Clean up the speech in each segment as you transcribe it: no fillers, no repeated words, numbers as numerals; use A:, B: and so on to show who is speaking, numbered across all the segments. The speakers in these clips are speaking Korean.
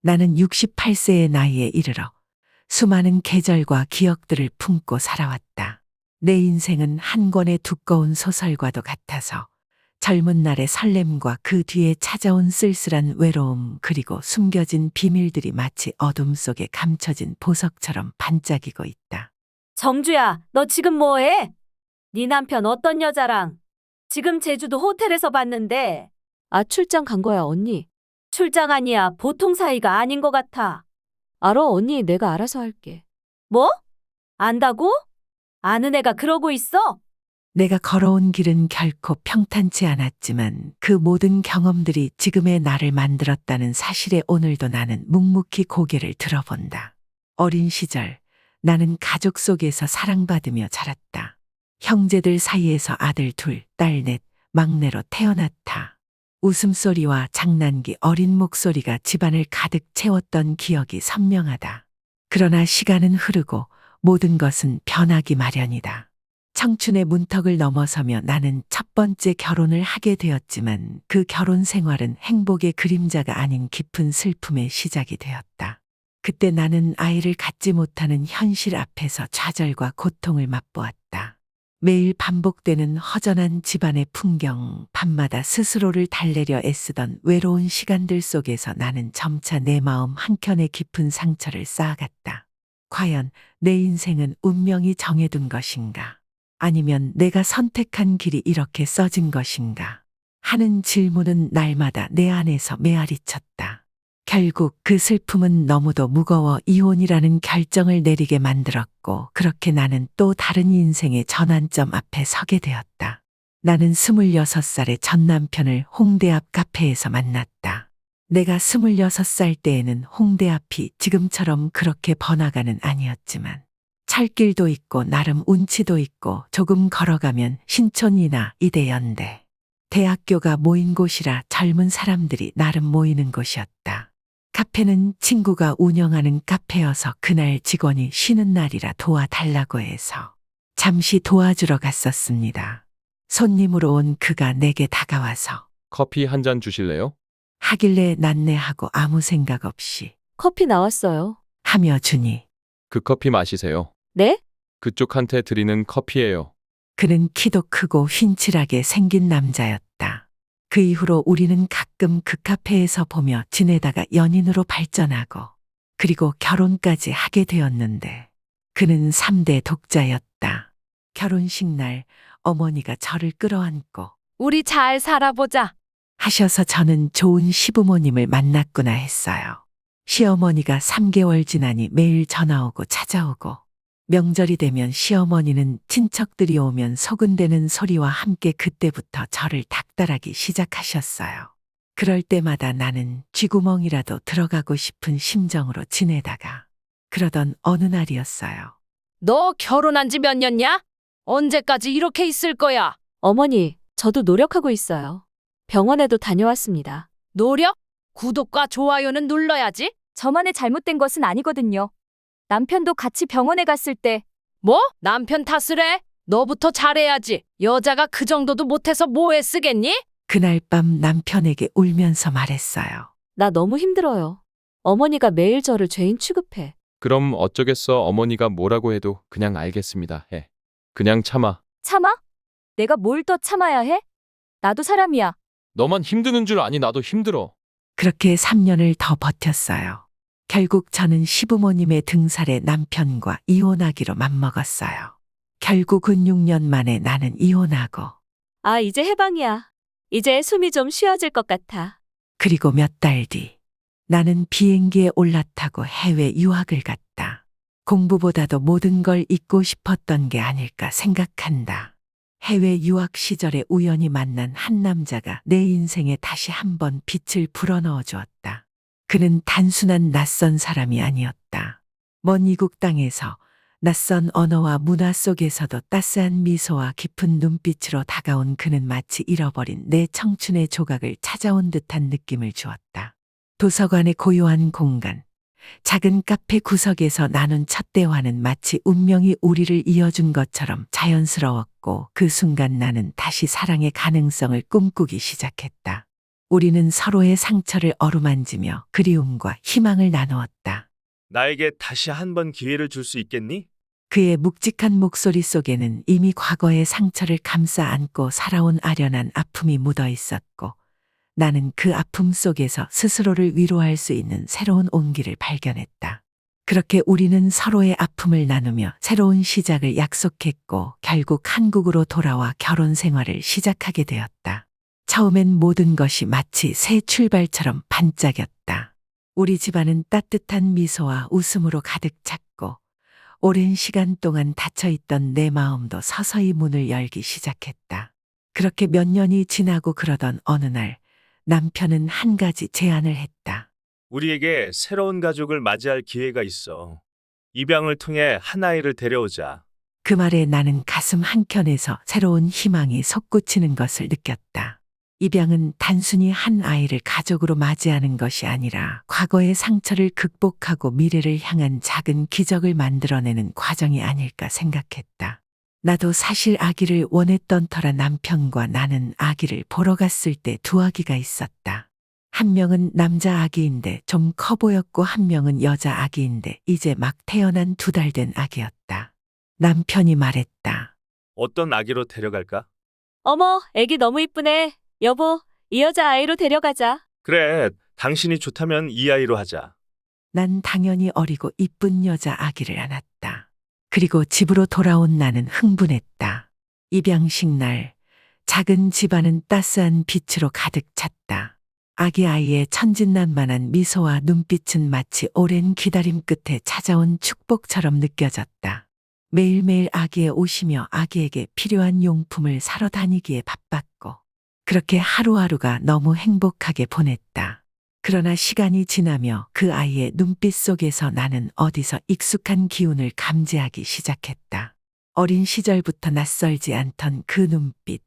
A: 나는 68세의 나이에 이르러 수많은 계절과 기억들을 품고 살아왔다. 내 인생은 한 권의 두꺼운 소설과도 같아서 젊은 날의 설렘과 그 뒤에 찾아온 쓸쓸한 외로움 그리고 숨겨진 비밀들이 마치 어둠 속에 감춰진 보석처럼 반짝이고 있다.
B: 정주야, 너 지금 뭐해? 네 남편 어떤 여자랑? 지금 제주도 호텔에서 봤는데.
C: 아, 출장 간 거야, 언니.
B: 출장 아니야. 보통 사이가 아닌 것 같아.
C: 알아, 언니. 내가 알아서 할게.
B: 뭐? 안다고? 아는 애가 그러고 있어?
A: 내가 걸어온 길은 결코 평탄치 않았지만 그 모든 경험들이 지금의 나를 만들었다는 사실에 오늘도 나는 묵묵히 고개를 들어본다. 어린 시절 나는 가족 속에서 사랑받으며 자랐다. 형제들 사이에서 아들 둘, 딸 넷, 막내로 태어났다. 웃음소리와 장난기 어린 목소리가 집안을 가득 채웠던 기억이 선명하다. 그러나 시간은 흐르고 모든 것은 변하기 마련이다. 청춘의 문턱을 넘어서며 나는 첫 번째 결혼을 하게 되었지만 그 결혼 생활은 행복의 그림자가 아닌 깊은 슬픔의 시작이 되었다. 그때 나는 아이를 갖지 못하는 현실 앞에서 좌절과 고통을 맛보았다. 매일 반복되는 허전한 집안의 풍경, 밤마다 스스로를 달래려 애쓰던 외로운 시간들 속에서 나는 점차 내 마음 한켠에 깊은 상처를 쌓아갔다. 과연 내 인생은 운명이 정해둔 것인가? 아니면 내가 선택한 길이 이렇게 써진 것인가? 하는 질문은 날마다 내 안에서 메아리쳤다. 결국 그 슬픔은 너무도 무거워 이혼이라는 결정을 내리게 만들었고 그렇게 나는 또 다른 인생의 전환점 앞에 서게 되었다. 나는 26살의 전 남편을 홍대 앞 카페에서 만났다. 내가 26살 때에는 홍대 앞이 지금처럼 그렇게 번화가는 아니었지만 철길도 있고 나름 운치도 있고 조금 걸어가면 신촌이나 이대연대, 대학교가 모인 곳이라 젊은 사람들이 나름 모이는 곳이었다. 카페는 친구가 운영하는 카페여서 그날 직원이 쉬는 날이라 도와달라고 해서 잠시 도와주러 갔었습니다. 손님으로 온 그가 내게 다가와서
D: 커피 한 잔 주실래요?
A: 하길래 난내하고 아무 생각 없이
C: 커피 나왔어요.
A: 하며 주니
D: 그 커피 마시세요.
C: 네?
D: 그쪽한테 드리는 커피예요.
A: 그는 키도 크고 휜칠하게 생긴 남자였다. 그 이후로 우리는 가끔 그 카페에서 보며 지내다가 연인으로 발전하고 그리고 결혼까지 하게 되었는데 그는 3대 독자였다. 결혼식 날 어머니가 저를 끌어안고
C: 우리 잘 살아보자.
A: 하셔서 저는 좋은 시부모님을 만났구나 했어요. 시어머니가 3개월 지나니 매일 전화 오고 찾아오고 명절이 되면 시어머니는 친척들이 오면 소근대는 소리와 함께 그때부터 저를 닥달하기 시작하셨어요. 그럴 때마다 나는 쥐구멍이라도 들어가고 싶은 심정으로 지내다가 그러던 어느 날이었어요.
E: 너 결혼한 지 몇 년냐? 언제까지 이렇게 있을 거야?
C: 어머니, 저도 노력하고 있어요. 병원에도 다녀왔습니다.
E: 노력? 구독과 좋아요는 눌러야지.
B: 저만의 잘못된 것은 아니거든요. 남편도 같이 병원에 갔을 때
E: 뭐? 남편 탓을 해? 너부터 잘해야지. 여자가 그 정도도 못해서 뭐에 쓰겠니?
A: 그날 밤 남편에게 울면서 말했어요.
C: 나 너무 힘들어요. 어머니가 매일 저를 죄인 취급해.
D: 그럼 어쩌겠어. 어머니가 뭐라고 해도 그냥 알겠습니다. 해. 그냥 참아.
B: 참아? 내가 뭘 더 참아야 해? 나도 사람이야.
D: 너만 힘드는 줄 아니 나도 힘들어.
A: 그렇게 3년을 더 버텼어요. 결국 저는 시부모님의 등살에 남편과 이혼하기로 맘먹었어요. 결국은 6년 만에 나는 이혼하고
C: 아, 이제 해방이야. 이제 숨이 좀 쉬어질 것 같아.
A: 그리고 몇 달 뒤 나는 비행기에 올라타고 해외 유학을 갔다. 공부보다도 모든 걸 잊고 싶었던 게 아닐까 생각한다. 해외 유학 시절에 우연히 만난 한 남자가 내 인생에 다시 한번 빛을 불어넣어 주었다. 그는 단순한 낯선 사람이 아니었다. 먼 이국 땅에서 낯선 언어와 문화 속에서도 따스한 미소와 깊은 눈빛으로 다가온 그는 마치 잃어버린 내 청춘의 조각을 찾아온 듯한 느낌을 주었다. 도서관의 고요한 공간, 작은 카페 구석에서 나눈 첫 대화는 마치 운명이 우리를 이어준 것처럼 자연스러웠고 그 순간 나는 다시 사랑의 가능성을 꿈꾸기 시작했다. 우리는 서로의 상처를 어루만지며 그리움과 희망을 나누었다.
F: 나에게 다시 한 번 기회를 줄 수 있겠니?
A: 그의 묵직한 목소리 속에는 이미 과거의 상처를 감싸 안고 살아온 아련한 아픔이 묻어 있었고, 나는 그 아픔 속에서 스스로를 위로할 수 있는 새로운 온기를 발견했다. 그렇게 우리는 서로의 아픔을 나누며 새로운 시작을 약속했고, 결국 한국으로 돌아와 결혼 생활을 시작하게 되었다. 처음엔 모든 것이 마치 새 출발처럼 반짝였다. 우리 집안은 따뜻한 미소와 웃음으로 가득 찼고, 오랜 시간 동안 닫혀있던 내 마음도 서서히 문을 열기 시작했다. 그렇게 몇 년이 지나고 그러던 어느 날, 남편은 한 가지 제안을 했다.
F: 우리에게 새로운 가족을 맞이할 기회가 있어. 입양을 통해 한 아이를 데려오자.
A: 그 말에 나는 가슴 한켠에서 새로운 희망이 솟구치는 것을 느꼈다. 입양은 단순히 한 아이를 가족으로 맞이하는 것이 아니라 과거의 상처를 극복하고 미래를 향한 작은 기적을 만들어내는 과정이 아닐까 생각했다. 나도 사실 아기를 원했던 터라 남편과 나는 아기를 보러 갔을 때 두 아기가 있었다. 한 명은 남자 아기인데 좀 커 보였고 한 명은 여자 아기인데 이제 막 태어난 2달 된 아기였다. 남편이 말했다.
F: 어떤 아기로 데려갈까?
C: 어머, 애기 너무 이쁘네. 여보, 이 여자 아이로 데려가자.
F: 그래, 당신이 좋다면 이 아이로 하자.
A: 난 당연히 어리고 이쁜 여자 아기를 안았다. 그리고 집으로 돌아온 나는 흥분했다. 입양식 날, 작은 집안은 따스한 빛으로 가득 찼다. 아기 아이의 천진난만한 미소와 눈빛은 마치 오랜 기다림 끝에 찾아온 축복처럼 느껴졌다. 매일매일 아기에 오시며 아기에게 필요한 용품을 사러 다니기에 바빴고, 그렇게 하루하루가 너무 행복하게 보냈다. 그러나 시간이 지나며 그 아이의 눈빛 속에서 나는 어디서 익숙한 기운을 감지하기 시작했다. 어린 시절부터 낯설지 않던 그 눈빛.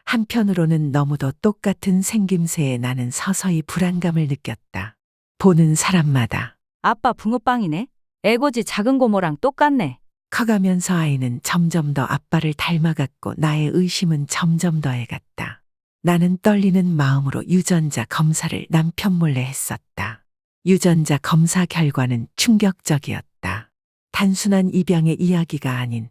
A: 한편으로는 너무도 똑같은 생김새에 나는 서서히 불안감을 느꼈다. 보는 사람마다
E: 아빠 붕어빵이네. 애고지 작은 고모랑 똑같네.
A: 커가면서 아이는 점점 더 아빠를 닮아갔고 나의 의심은 점점 더해갔다. 나는 떨리는 마음으로 유전자 검사를 남편 몰래 했었다. 유전자 검사 결과는 충격적이었다. 단순한 입양의 이야기가 아닌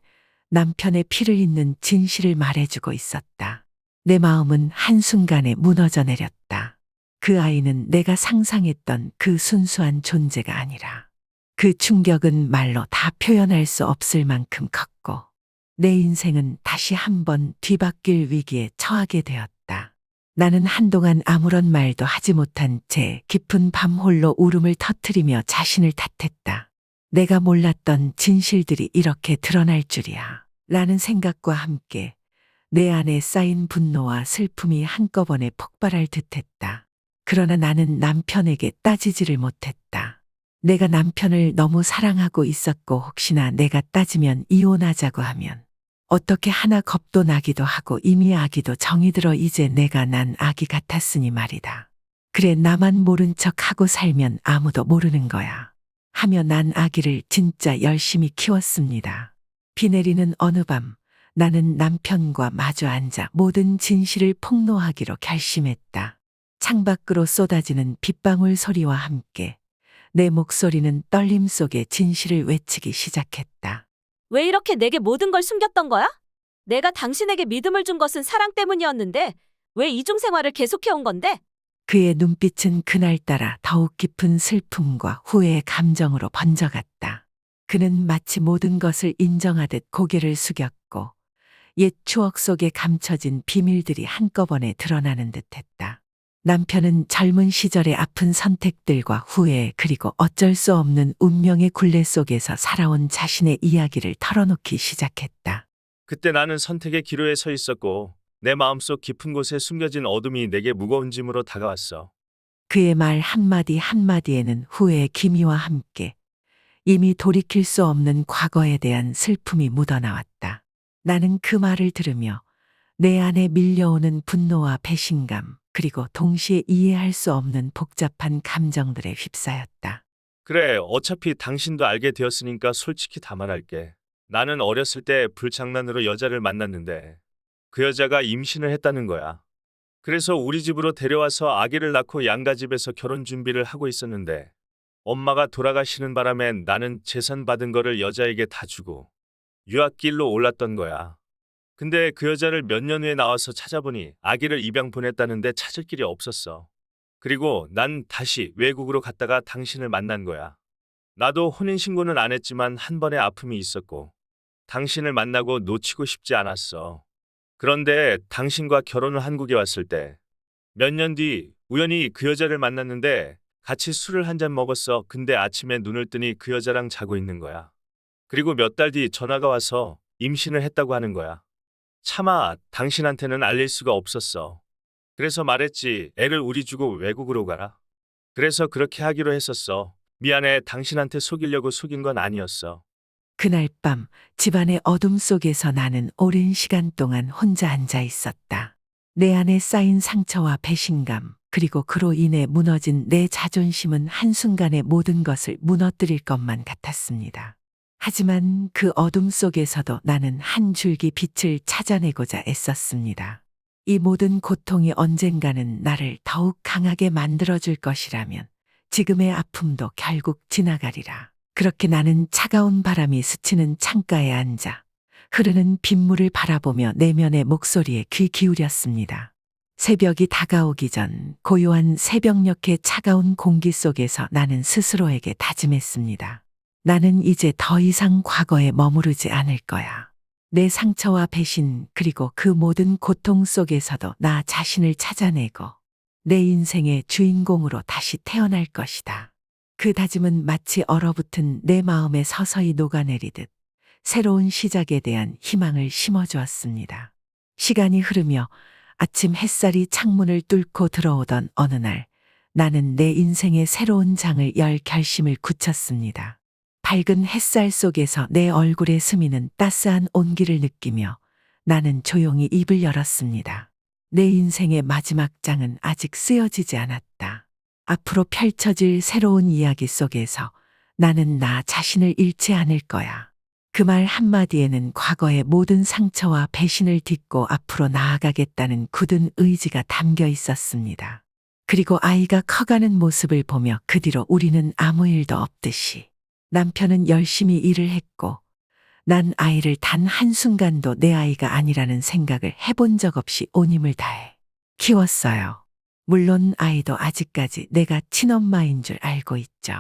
A: 남편의 피를 잇는 진실을 말해주고 있었다. 내 마음은 한순간에 무너져 내렸다. 그 아이는 내가 상상했던 그 순수한 존재가 아니라 그 충격은 말로 다 표현할 수 없을 만큼 컸고 내 인생은 다시 한번 뒤바뀔 위기에 처하게 되었다. 나는 한동안 아무런 말도 하지 못한 채 깊은 밤 홀로 울음을 터뜨리며 자신을 탓했다. 내가 몰랐던 진실들이 이렇게 드러날 줄이야. 라는 생각과 함께 내 안에 쌓인 분노와 슬픔이 한꺼번에 폭발할 듯했다. 그러나 나는 남편에게 따지지를 못했다. 내가 남편을 너무 사랑하고 있었고 혹시나 내가 따지면 이혼하자고 하면 어떻게 하나 겁도 나기도 하고 이미 아기도 정이 들어 이제 내가 난 아기 같았으니 말이다. 그래 나만 모른 척하고 살면 아무도 모르는 거야. 하며 난 아기를 진짜 열심히 키웠습니다. 비 내리는 어느 밤 나는 남편과 마주 앉아 모든 진실을 폭로하기로 결심했다. 창밖으로 쏟아지는 빗방울 소리와 함께 내 목소리는 떨림 속에 진실을 외치기 시작했다.
B: 왜 이렇게 내게 모든 걸 숨겼던 거야? 내가 당신에게 믿음을 준 것은 사랑 때문이었는데 왜 이중 생활을 계속해온 건데?
A: 그의 눈빛은 그날따라 더욱 깊은 슬픔과 후회의 감정으로 번져갔다. 그는 마치 모든 것을 인정하듯 고개를 숙였고 옛 추억 속에 감춰진 비밀들이 한꺼번에 드러나는 듯했다. 남편은 젊은 시절의 아픈 선택들과 후회 그리고 어쩔 수 없는 운명의 굴레 속에서 살아온 자신의 이야기를 털어놓기 시작했다.
F: 그때 나는 선택의 기로에 서 있었고 내 마음속 깊은 곳에 숨겨진 어둠이 내게 무거운 짐으로 다가왔어.
A: 그의 말 한마디 한마디에는 후회의 기미와 함께 이미 돌이킬 수 없는 과거에 대한 슬픔이 묻어나왔다. 나는 그 말을 들으며 내 안에 밀려오는 분노와 배신감 그리고 동시에 이해할 수 없는 복잡한 감정들에 휩싸였다.
F: 그래, 어차피 당신도 알게 되었으니까 솔직히 다 말할게. 나는 어렸을 때 불장난으로 여자를 만났는데 그 여자가 임신을 했다는 거야. 그래서 우리 집으로 데려와서 아기를 낳고 양가 집에서 결혼 준비를 하고 있었는데 엄마가 돌아가시는 바람에 나는 재산 받은 거를 여자에게 다 주고 유학길로 올랐던 거야. 근데 그 여자를 몇 년 후에 나와서 찾아보니 아기를 입양 보냈다는데 찾을 길이 없었어. 그리고 난 다시 외국으로 갔다가 당신을 만난 거야. 나도 혼인신고는 안 했지만 한 번의 아픔이 있었고 당신을 만나고 놓치고 싶지 않았어. 그런데 당신과 결혼을 한국에 왔을 때 몇 년 뒤 우연히 그 여자를 만났는데 같이 술을 한 잔 먹었어. 근데 아침에 눈을 뜨니 그 여자랑 자고 있는 거야. 그리고 몇 달 뒤 전화가 와서 임신을 했다고 하는 거야. 차마 당신한테는 알릴 수가 없었어. 그래서 말했지. 애를 우리 주고 외국으로 가라. 그래서 그렇게 하기로 했었어. 미안해. 당신한테 속이려고 속인 건 아니었어.
A: 그날 밤 집안의 어둠 속에서 나는 오랜 시간 동안 혼자 앉아 있었다. 내 안에 쌓인 상처와 배신감, 그리고 그로 인해 무너진 내 자존심은 한순간에 모든 것을 무너뜨릴 것만 같았습니다. 하지만 그 어둠 속에서도 나는 한 줄기 빛을 찾아내고자 애썼습니다. 이 모든 고통이 언젠가는 나를 더욱 강하게 만들어줄 것이라면 지금의 아픔도 결국 지나가리라. 그렇게 나는 차가운 바람이 스치는 창가에 앉아 흐르는 빗물을 바라보며 내면의 목소리에 귀 기울였습니다. 새벽이 다가오기 전 고요한 새벽녘의 차가운 공기 속에서 나는 스스로에게 다짐했습니다. 나는 이제 더 이상 과거에 머무르지 않을 거야. 내 상처와 배신, 그리고 그 모든 고통 속에서도 나 자신을 찾아내고 내 인생의 주인공으로 다시 태어날 것이다. 그 다짐은 마치 얼어붙은 내 마음에 서서히 녹아내리듯 새로운 시작에 대한 희망을 심어주었습니다. 시간이 흐르며 아침 햇살이 창문을 뚫고 들어오던 어느 날, 나는 내 인생의 새로운 장을 열 결심을 굳혔습니다. 밝은 햇살 속에서 내 얼굴에 스미는 따스한 온기를 느끼며 나는 조용히 입을 열었습니다. 내 인생의 마지막 장은 아직 쓰여지지 않았다. 앞으로 펼쳐질 새로운 이야기 속에서 나는 나 자신을 잃지 않을 거야. 그 말 한마디에는 과거의 모든 상처와 배신을 딛고 앞으로 나아가겠다는 굳은 의지가 담겨 있었습니다. 그리고 아이가 커가는 모습을 보며 그 뒤로 우리는 아무 일도 없듯이 남편은 열심히 일을 했고 난 아이를 단 한순간도 내 아이가 아니라는 생각을 해본 적 없이 온 힘을 다해 키웠어요. 물론 아이도 아직까지 내가 친엄마인 줄 알고 있죠.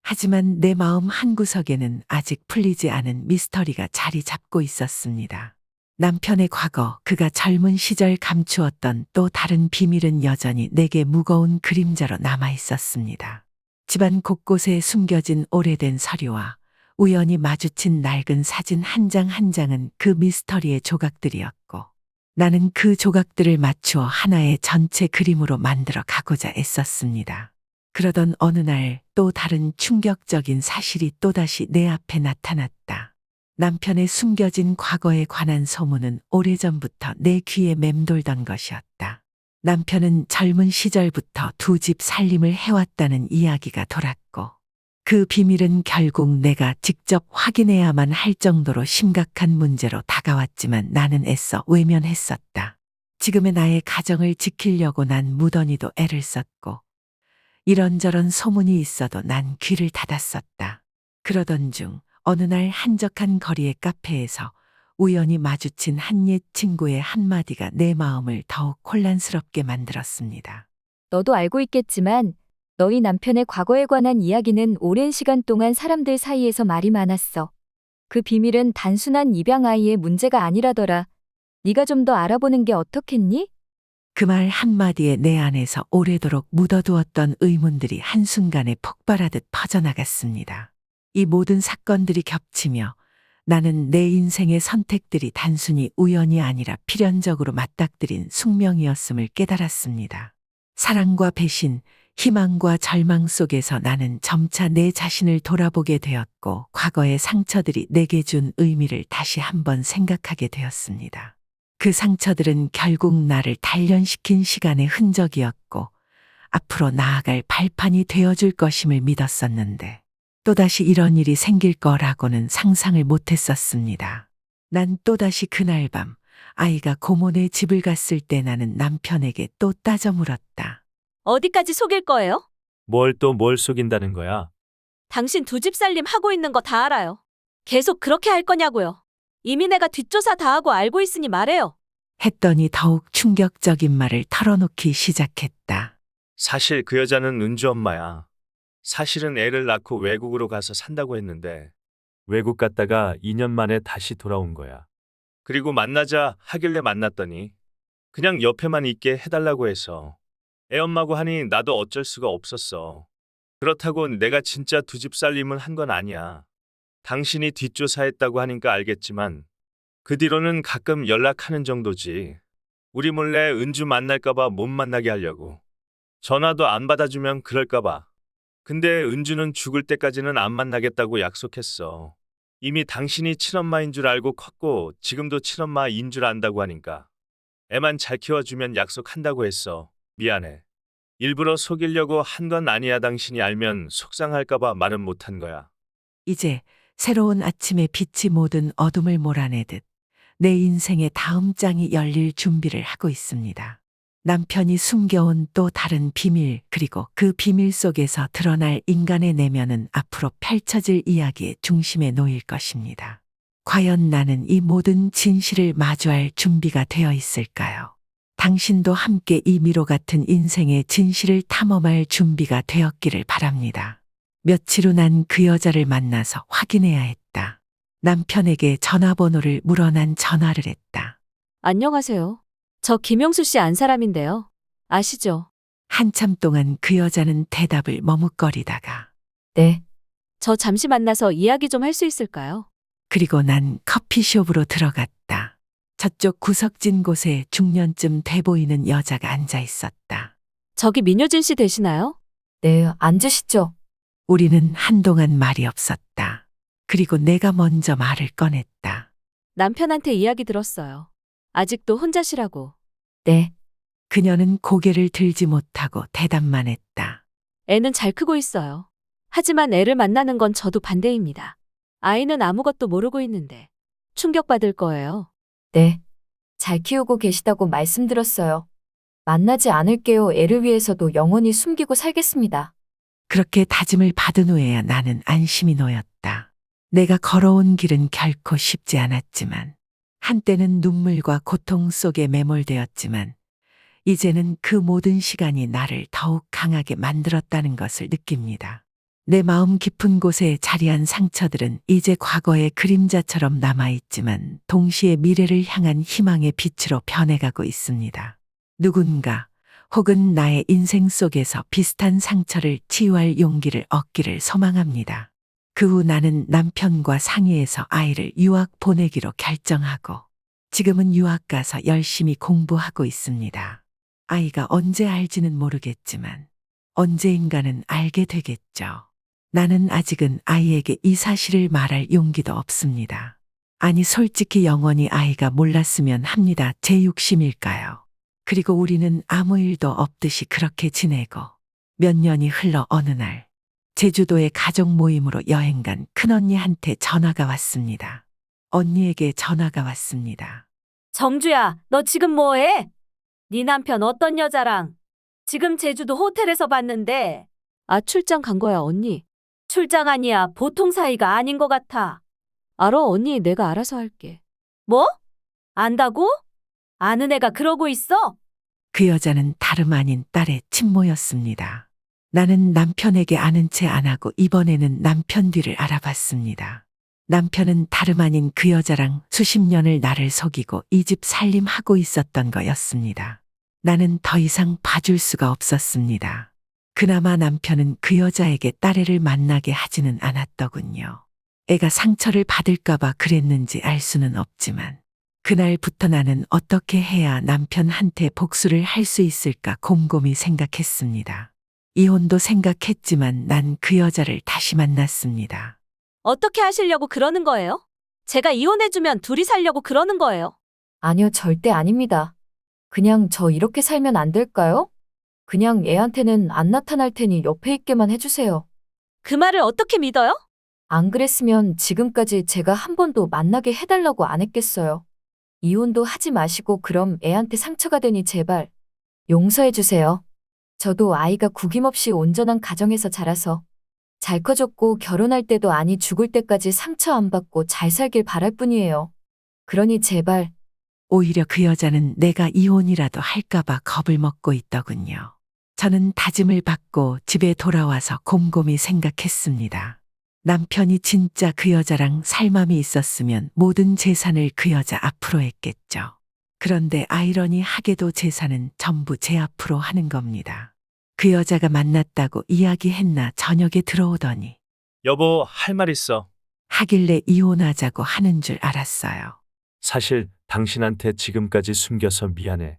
A: 하지만 내 마음 한구석에는 아직 풀리지 않은 미스터리가 자리 잡고 있었습니다. 남편의 과거, 그가 젊은 시절 감추었던 또 다른 비밀은 여전히 내게 무거운 그림자로 남아 있었습니다. 집안 곳곳에 숨겨진 오래된 서류와 우연히 마주친 낡은 사진 한 장 한 장은 그 미스터리의 조각들이었고 나는 그 조각들을 맞추어 하나의 전체 그림으로 만들어 가고자 애썼습니다. 그러던 어느 날 또 다른 충격적인 사실이 또다시 내 앞에 나타났다. 남편의 숨겨진 과거에 관한 소문은 오래전부터 내 귀에 맴돌던 것이었다. 남편은 젊은 시절부터 두 집 살림을 해왔다는 이야기가 돌았고 그 비밀은 결국 내가 직접 확인해야만 할 정도로 심각한 문제로 다가왔지만 나는 애써 외면했었다. 지금의 나의 가정을 지키려고 난 무던히도 애를 썼고 이런저런 소문이 있어도 난 귀를 닫았었다. 그러던 중 어느 날 한적한 거리의 카페에서 우연히 마주친 한 옛 친구의 한마디가 내 마음을 더욱 혼란스럽게 만들었습니다.
C: 너도 알고 있겠지만 너희 남편의 과거에 관한 이야기는 오랜 시간 동안 사람들 사이에서 말이 많았어. 그 비밀은 단순한 입양 아이의 문제가 아니라더라. 네가 좀 더 알아보는 게 어떻겠니?
A: 그 말 한마디에 내 안에서 오래도록 묻어두었던 의문들이 한순간에 폭발하듯 퍼져나갔습니다. 이 모든 사건들이 겹치며 나는 내 인생의 선택들이 단순히 우연이 아니라 필연적으로 맞닥뜨린 숙명이었음을 깨달았습니다. 사랑과 배신, 희망과 절망 속에서 나는 점차 내 자신을 돌아보게 되었고 과거의 상처들이 내게 준 의미를 다시 한번 생각하게 되었습니다. 그 상처들은 결국 나를 단련시킨 시간의 흔적이었고 앞으로 나아갈 발판이 되어줄 것임을 믿었었는데 또다시 이런 일이 생길 거라고는 상상을 못했었습니다. 난 또다시 그날 밤 아이가 고모네 집을 갔을 때 나는 남편에게 또 따져 물었다.
B: 어디까지 속일 거예요?
F: 뭘 속인다는 거야?
B: 당신 두 집 살림 하고 있는 거 다 알아요. 계속 그렇게 할 거냐고요. 이미 내가 뒷조사 다 하고 알고 있으니 말해요.
A: 했더니 더욱 충격적인 말을 털어놓기 시작했다.
F: 사실 그 여자는 은주 엄마야. 사실은 애를 낳고 외국으로 가서 산다고 했는데 외국 갔다가 2년 만에 다시 돌아온 거야. 그리고 만나자 하길래 만났더니 그냥 옆에만 있게 해달라고 해서 애 엄마고 하니 나도 어쩔 수가 없었어. 그렇다고 내가 진짜 두 집 살림을 한 건 아니야. 당신이 뒷조사했다고 하니까 알겠지만 그 뒤로는 가끔 연락하는 정도지. 우리 몰래 은주 만날까봐 못 만나게 하려고. 전화도 안 받아주면 그럴까봐. 근데 은주는 죽을 때까지는 안 만나겠다고 약속했어. 이미 당신이 친엄마인 줄 알고 컸고 지금도 친엄마인 줄 안다고 하니까. 애만 잘 키워주면 약속한다고 했어. 미안해. 일부러 속이려고 한 건 아니야. 당신이 알면 속상할까봐 말은 못한 거야.
A: 이제 새로운 아침의 빛이 모든 어둠을 몰아내듯 내 인생의 다음 장이 열릴 준비를 하고 있습니다. 남편이 숨겨온 또 다른 비밀, 그리고 그 비밀 속에서 드러날 인간의 내면은 앞으로 펼쳐질 이야기의 중심에 놓일 것입니다. 과연 나는 이 모든 진실을 마주할 준비가 되어 있을까요? 당신도 함께 이 미로 같은 인생의 진실을 탐험할 준비가 되었기를 바랍니다. 며칠 후 난 그 여자를 만나서 확인해야 했다. 남편에게 전화번호를 물어 난 전화를 했다.
B: 안녕하세요. 저 김용수 씨 안 사람인데요. 아시죠?
A: 한참 동안 그 여자는 대답을 머뭇거리다가
C: 네.
B: 저 잠시 만나서 이야기 좀 할 수 있을까요?
A: 그리고 난 커피숍으로 들어갔다. 저쪽 구석진 곳에 중년쯤 돼 보이는 여자가 앉아 있었다.
B: 저기 민효진 씨 되시나요?
C: 네, 앉으시죠.
A: 우리는 한동안 말이 없었다. 그리고 내가 먼저 말을 꺼냈다.
B: 남편한테 이야기 들었어요. 아직도 혼자시라고.
C: 네.
A: 그녀는 고개를 들지 못하고 대답만 했다.
B: 애는 잘 크고 있어요. 하지만 애를 만나는 건 저도 반대입니다. 아이는 아무것도 모르고 있는데 충격받을 거예요.
C: 네. 잘 키우고 계시다고 말씀드렸어요. 만나지 않을게요. 애를 위해서도 영원히 숨기고 살겠습니다.
A: 그렇게 다짐을 받은 후에야 나는 안심이 놓였다. 내가 걸어온 길은 결코 쉽지 않았지만, 한때는 눈물과 고통 속에 매몰되었지만, 이제는 그 모든 시간이 나를 더욱 강하게 만들었다는 것을 느낍니다. 내 마음 깊은 곳에 자리한 상처들은 이제 과거의 그림자처럼 남아있지만 동시에 미래를 향한 희망의 빛으로 변해가고 있습니다. 누군가 혹은 나의 인생 속에서 비슷한 상처를 치유할 용기를 얻기를 소망합니다. 그 후 나는 남편과 상의해서 아이를 유학 보내기로 결정하고 지금은 유학 가서 열심히 공부하고 있습니다. 아이가 언제 알지는 모르겠지만 언제인가는 알게 되겠죠. 나는 아직은 아이에게 이 사실을 말할 용기도 없습니다. 아니 솔직히 영원히 아이가 몰랐으면 합니다. 제 욕심일까요? 그리고 우리는 아무 일도 없듯이 그렇게 지내고 몇 년이 흘러 어느 날 제주도의 가족 모임으로 여행 간 큰언니한테 전화가 왔습니다. 언니에게 전화가 왔습니다.
B: 정주야, 너 지금 뭐해? 네 남편 어떤 여자랑? 지금 제주도 호텔에서 봤는데. 아, 출장 간 거야, 언니. 출장 아니야. 보통 사이가 아닌 것 같아. 알아, 언니. 내가 알아서 할게. 뭐? 안다고? 아는 애가 그러고 있어?
A: 그 여자는 다름 아닌 딸의 친모였습니다. 나는 남편에게 아는 채 안 하고 이번에는 남편 뒤를 알아봤습니다. 남편은 다름 아닌 그 여자랑 수십 년을 나를 속이고 이 집 살림하고 있었던 거였습니다. 나는 더 이상 봐줄 수가 없었습니다. 그나마 남편은 그 여자에게 딸애를 만나게 하지는 않았더군요. 애가 상처를 받을까봐 그랬는지 알 수는 없지만 그날부터 나는 어떻게 해야 남편한테 복수를 할 수 있을까 곰곰이 생각했습니다. 이혼도 생각했지만 난 그 여자를 다시 만났습니다.
B: 어떻게 하시려고 그러는 거예요? 제가 이혼해주면 둘이 살려고 그러는 거예요.
C: 아니요, 절대 아닙니다. 그냥 저 이렇게 살면 안 될까요? 그냥 애한테는 안 나타날 테니 옆에 있게만 해주세요.
B: 그 말을 어떻게 믿어요?
C: 안 그랬으면 지금까지 제가 한 번도 만나게 해달라고 안 했겠어요. 이혼도 하지 마시고 그럼 애한테 상처가 되니 제발 용서해 주세요. 저도 아이가 구김없이 온전한 가정에서 자라서 잘 커졌고 결혼할 때도 아니 죽을 때까지 상처 안 받고 잘 살길 바랄 뿐이에요. 그러니 제발
A: 오히려 그 여자는 내가 이혼이라도 할까봐 겁을 먹고 있더군요. 저는 다짐을 받고 집에 돌아와서 곰곰이 생각했습니다. 남편이 진짜 그 여자랑 살 맘이 있었으면 모든 재산을 그 여자 앞으로 했겠죠. 그런데 아이러니하게도 재산은 전부 제 앞으로 하는 겁니다. 그 여자가 만났다고 이야기했나 저녁에 들어오더니
F: 여보, 할 말 있어.
A: 하길래 이혼하자고 하는 줄 알았어요.
F: 사실 당신한테 지금까지 숨겨서 미안해.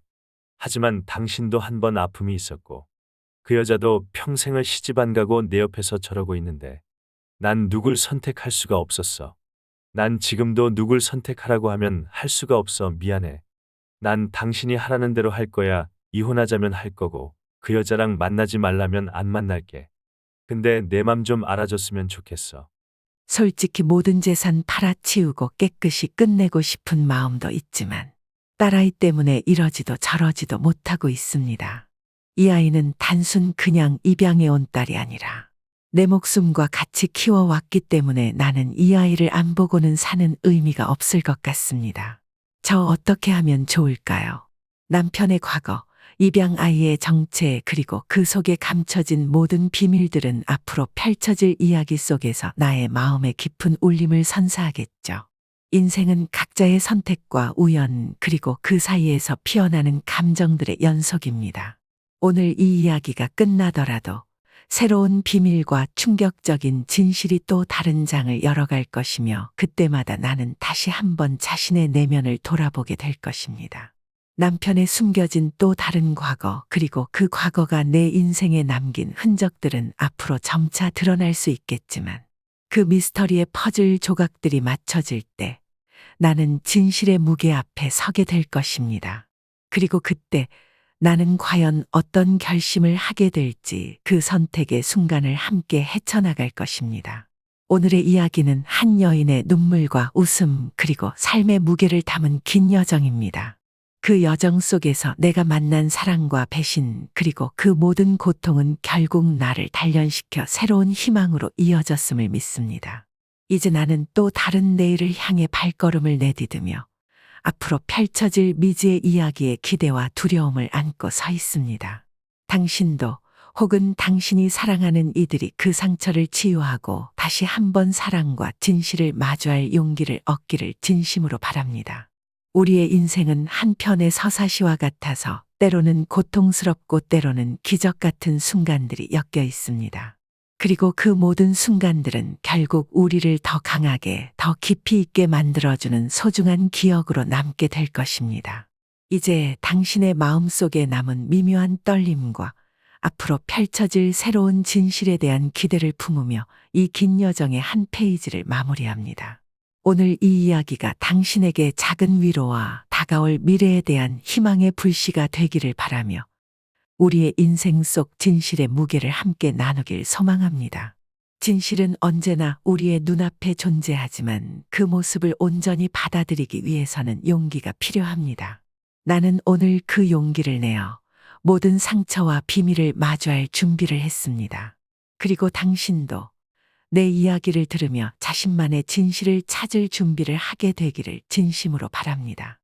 F: 하지만 당신도 한 번 아픔이 있었고 그 여자도 평생을 시집 안 가고 내 옆에서 저러고 있는데 난 누굴 선택할 수가 없었어. 난 지금도 누굴 선택하라고 하면 할 수가 없어. 미안해. 난 당신이 하라는 대로 할 거야. 이혼하자면 할 거고 그 여자랑 만나지 말라면 안 만날게. 근데 내 맘 좀 알아줬으면 좋겠어.
A: 솔직히 모든 재산 팔아치우고 깨끗이 끝내고 싶은 마음도 있지만 딸아이 때문에 이러지도 저러지도 못하고 있습니다. 이 아이는 단순 그냥 입양해 온 딸이 아니라 내 목숨과 같이 키워왔기 때문에 나는 이 아이를 안 보고는 사는 의미가 없을 것 같습니다. 저 어떻게 하면 좋을까요? 남편의 과거, 입양 아이의 정체 그리고 그 속에 감춰진 모든 비밀들은 앞으로 펼쳐질 이야기 속에서 나의 마음의 깊은 울림을 선사하겠죠. 인생은 각자의 선택과 우연 그리고 그 사이에서 피어나는 감정들의 연속입니다. 오늘 이 이야기가 끝나더라도 새로운 비밀과 충격적인 진실이 또 다른 장을 열어갈 것이며 그때마다 나는 다시 한번 자신의 내면을 돌아보게 될 것입니다. 남편의 숨겨진 또 다른 과거 그리고 그 과거가 내 인생에 남긴 흔적들은 앞으로 점차 드러날 수 있겠지만 그 미스터리의 퍼즐 조각들이 맞춰질 때 나는 진실의 무게 앞에 서게 될 것입니다. 그리고 그때 나는 과연 어떤 결심을 하게 될지 그 선택의 순간을 함께 헤쳐나갈 것입니다. 오늘의 이야기는 한 여인의 눈물과 웃음 그리고 삶의 무게를 담은 긴 여정입니다. 그 여정 속에서 내가 만난 사랑과 배신 그리고 그 모든 고통은 결국 나를 단련시켜 새로운 희망으로 이어졌음을 믿습니다. 이제 나는 또 다른 내일을 향해 발걸음을 내디디며 앞으로 펼쳐질 미지의 이야기에 기대와 두려움을 안고 서 있습니다. 당신도 혹은 당신이 사랑하는 이들이 그 상처를 치유하고 다시 한번 사랑과 진실을 마주할 용기를 얻기를 진심으로 바랍니다. 우리의 인생은 한 편의 서사시와 같아서 때로는 고통스럽고 때로는 기적 같은 순간들이 엮여 있습니다. 그리고 그 모든 순간들은 결국 우리를 더 강하게, 더 깊이 있게 만들어주는 소중한 기억으로 남게 될 것입니다. 이제 당신의 마음속에 남은 미묘한 떨림과 앞으로 펼쳐질 새로운 진실에 대한 기대를 품으며 이 긴 여정의 한 페이지를 마무리합니다. 오늘 이 이야기가 당신에게 작은 위로와 다가올 미래에 대한 희망의 불씨가 되기를 바라며 우리의 인생 속 진실의 무게를 함께 나누길 소망합니다. 진실은 언제나 우리의 눈앞에 존재하지만 그 모습을 온전히 받아들이기 위해서는 용기가 필요합니다. 나는 오늘 그 용기를 내어 모든 상처와 비밀을 마주할 준비를 했습니다. 그리고 당신도 내 이야기를 들으며 자신만의 진실을 찾을 준비를 하게 되기를 진심으로 바랍니다.